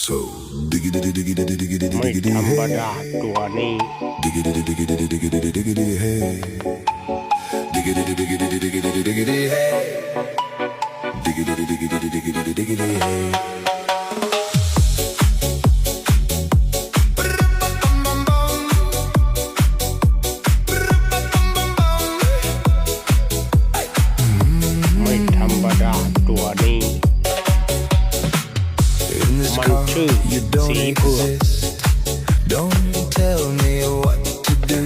So diggity diggity diggity ไม่ diggity ธรรม hey ดาตัวนี้ diggity diggity diggity diggity hey diggity diggity diggity diggity hey diggity diggity diggity diggity heyไม่ธรรมดาตัวนี้ In this มัน car ชื่อ you don't สีเผือก exist Don't tell me what to do